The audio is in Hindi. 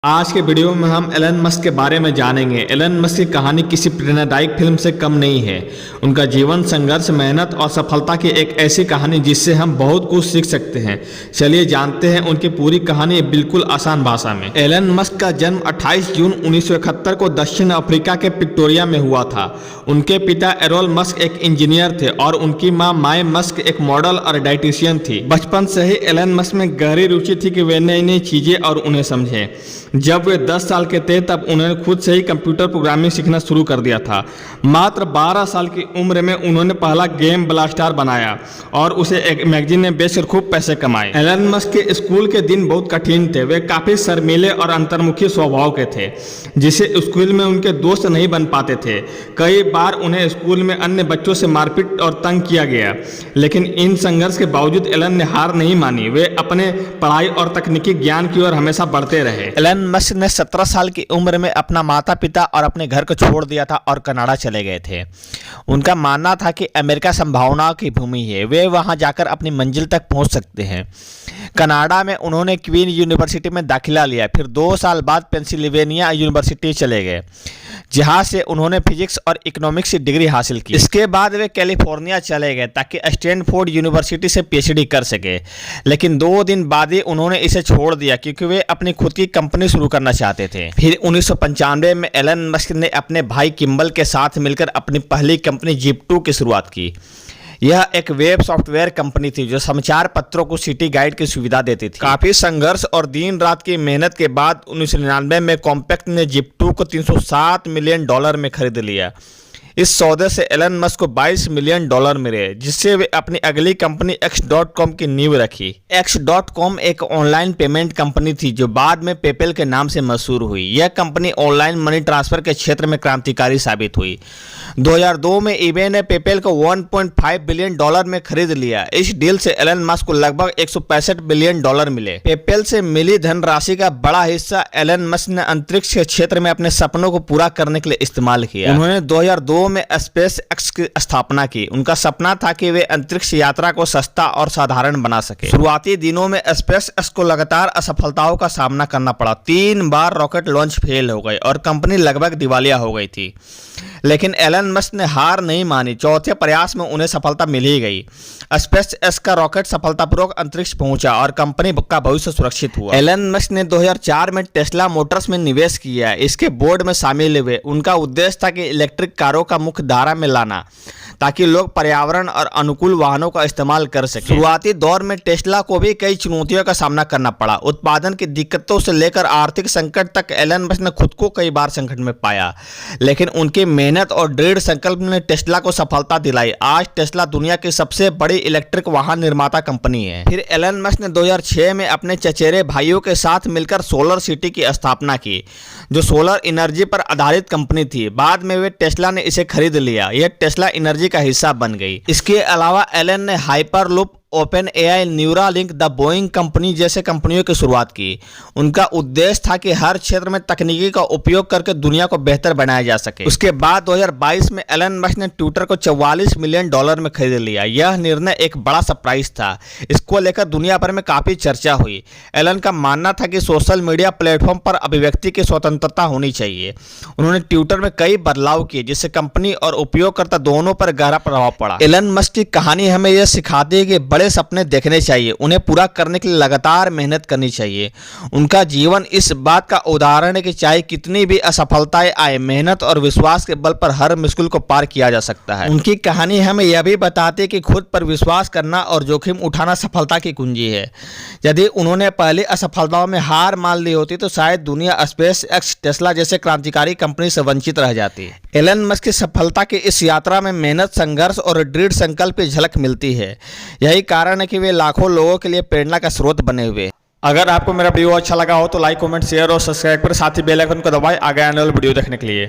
आज के वीडियो में हम एलन मस्क के बारे में जानेंगे। एलन मस्क की कहानी किसी प्रेरणादायक फिल्म से कम नहीं है। उनका जीवन संघर्ष, मेहनत और सफलता की एक ऐसी कहानी जिससे हम बहुत कुछ सीख सकते हैं। चलिए जानते हैं उनकी पूरी कहानी बिल्कुल आसान भाषा में। एलन मस्क का जन्म 28 जून 1971 को दक्षिण अफ्रीका के प्रिटोरिया में हुआ था। उनके पिता एरोल मस्क एक इंजीनियर थे और उनकी मां माय मस्क एक मॉडल और डाइटिशियन थी। बचपन से ही एलन मस्क में गहरी रुचि थी कि वे नई नई चीजें और उन्हें समझें। जब वे 10 साल के थे तब उन्होंने खुद से ही कंप्यूटर प्रोग्रामिंग सीखना शुरू कर दिया था। मात्र 12 साल की उम्र में उन्होंने पहला गेम ब्लास्टर बनाया और उसे एक मैगजीन में बेचकर खूब पैसे कमाए। एलन मस्क के स्कूल के दिन बहुत कठिन थे। वे काफी शर्मीले और अंतर्मुखी स्वभाव के थे, जिसे स्कूल में उनके दोस्त नहीं बन पाते थे। कई बार उन्हें स्कूल में अन्य बच्चों से मारपीट और तंग किया गया, लेकिन इन संघर्ष के बावजूद एलन ने हार नहीं मानी। वे अपने पढ़ाई और तकनीकी ज्ञान की ओर हमेशा बढ़ते रहे। एलन मस्क ने 17 साल की उम्र में अपना माता पिता और अपने घर को छोड़ दिया था और कनाडा चले गए थे। उनका मानना था कि अमेरिका संभावनाओं की भूमि है, वे वहां जाकर अपनी मंजिल तक पहुंच सकते हैं। कनाडा में उन्होंने क्वीन यूनिवर्सिटी में दाखिला लिया, फिर 2 साल बाद पेंसिल्वेनिया यूनिवर्सिटी चले गए, जहां से उन्होंने फिजिक्स और इकोनॉमिक्स की डिग्री हासिल की। इसके बाद वे कैलिफोर्निया चले गए ताकि स्टैनफोर्ड यूनिवर्सिटी से पीएचडी कर सके, लेकिन 2 दिन बाद ही उन्होंने इसे छोड़ दिया क्योंकि वे अपनी खुद की कंपनी शुरू करना चाहते थे। फिर 1995 में एलन मस्क ने अपने भाई किम्बल के साथ मिलकर अपनी पहली कंपनी जिप2 की शुरुआत की। यह एक वेब सॉफ्टवेयर कंपनी थी जो समाचार पत्रों को सिटी गाइड की सुविधा देती थी। काफी संघर्ष और दिन रात की मेहनत के बाद 1999 में कॉम्पैक्ट ने जिप2 को $307 मिलियन में खरीद लिया। इस सौदे से एलन मस्क को $22 मिलियन मिले, जिससे वे अपनी अगली कंपनी X.com की नींव रखी। X.com एक ऑनलाइन पेमेंट कंपनी थी जो बाद में पेपैल के नाम से मशहूर हुई। यह कंपनी ऑनलाइन मनी ट्रांसफर के क्षेत्र में क्रांतिकारी साबित हुई। 2002 में ईबे ने पेपैल को $1.5 बिलियन में खरीद लिया। इस डील से एलन मस्क को लगभग $165 बिलियन मिले। पेपैल से मिली धनराशि का बड़ा हिस्सा एलन मस्क ने अंतरिक्ष के क्षेत्र में अपने सपनों को पूरा करने के लिए इस्तेमाल किया। उन्होंने 2002 में स्पेस एक्स की स्थापना की। उनका सपना था कि वे अंतरिक्ष यात्रा को सस्ता और साधारण बना सके। शुरुआती दिनों में स्पेस एक्स को लगातार असफलताओं का सामना करना पड़ा। 3 बार रॉकेट लॉन्च फेल हो गए और कंपनी लगभग दिवालिया हो गई थी, लेकिन एलन मस्क ने हार नहीं मानी। चौथे प्रयास में उन्हें सफलता मिल ही गई। स्पेस एक्स का रॉकेट सफलतापूर्वक अंतरिक्ष पहुंचा और कंपनी का भविष्य सुरक्षित हुआ। एलन मस्क ने 2004 में टेस्ला मोटर्स में निवेश किया। इसके बोर्ड में शामिल हुए। उनका उद्देश्य था कि इलेक्ट्रिक कारों का मुख्य धारा में लाना, ताकि लोग पर्यावरण और अनुकूल वाहनों का इस्तेमाल कर सकें। शुरुआती दौर में टेस्ला को भी कई चुनौतियों का सामना करना पड़ा। उत्पादन की दिक्कतों से लेकर आर्थिक संकट तक एलन मस्क ने खुद को कई बार संकट में पाया, लेकिन उनकी मेहनत और दृढ़ संकल्प ने टेस्ला को सफलता दिलाई। आज टेस्ला दुनिया की सबसे बड़ी इलेक्ट्रिक वाहन निर्माता कंपनी है। फिर एलन मस्क ने 2006 में अपने चचेरे भाइयों के साथ मिलकर सोलर सिटी की स्थापना की, जो सोलर एनर्जी पर आधारित कंपनी थी। बाद में वे टेस्ला ने इसे खरीद लिया। यह टेस्ला एनर्जी का हिस्सा बन गई। इसके अलावा एलन ने hyperloop, open AI, Neuralink, the Boeing company जैसे कंपनियों की शुरुआत की। उनका उद्देश्य था कि हर क्षेत्र में तकनीकी का उपयोग करके दुनिया को बेहतर बनाया जा सके। उसके बाद 2022 में एलन मस्क ने ट्विटर को $44 मिलियन में खरीद लिया। यह निर्णय एक बड़ा सरप्राइज था। इसको लेकर दुनिया भर में काफी चर्चा हुई। एलन का मानना था कि सोशल मीडिया प्लेटफॉर्म पर अभिव्यक्ति की स्वतंत्रता होनी चाहिए। उन्होंने ट्विटर में कई बदलाव किए, जिससे कंपनी और उपयोगकर्ता दोनों पर गहरा प्रभाव पड़ा। एलन मस्क की कहानी हमें यह सिखाती है कि बड़े सपने देखने चाहिए, उन्हें पूरा करने के लिए लगातार मेहनत करनी चाहिए। उनका जीवन इस बात का उदाहरण है कि चाहे कितनी भी असफलताएं आए, मेहनत और विश्वास के बल पर हर मुश्किल को पार किया जा सकता है। उनकी कहानी हमें यह भी बताती है कि खुद पर विश्वास करना और जोखिम उठाना सफलता की कुंजी है। यदि उन्होंने पहली असफलताओं में हार मान ली होती तो शायद दुनिया स्पेस एक्स, टेस्ला जैसे क्रांतिकारी कंपनी से वंचित रह जाती। एलन मस्क की सफलता की इस यात्रा में मेहनत, संघर्ष और दृढ़ संकल्प की झलक मिलती है। यही कारण है कि वे लाखों लोगों के लिए प्रेरणा का स्रोत बने हुए। अगर आपको मेरा वीडियो अच्छा लगा हो तो लाइक, कमेंट, शेयर और सब्सक्राइब करें। साथ ही बेल आइकन को दबाएं आगे आने वाले वीडियो देखने के लिए।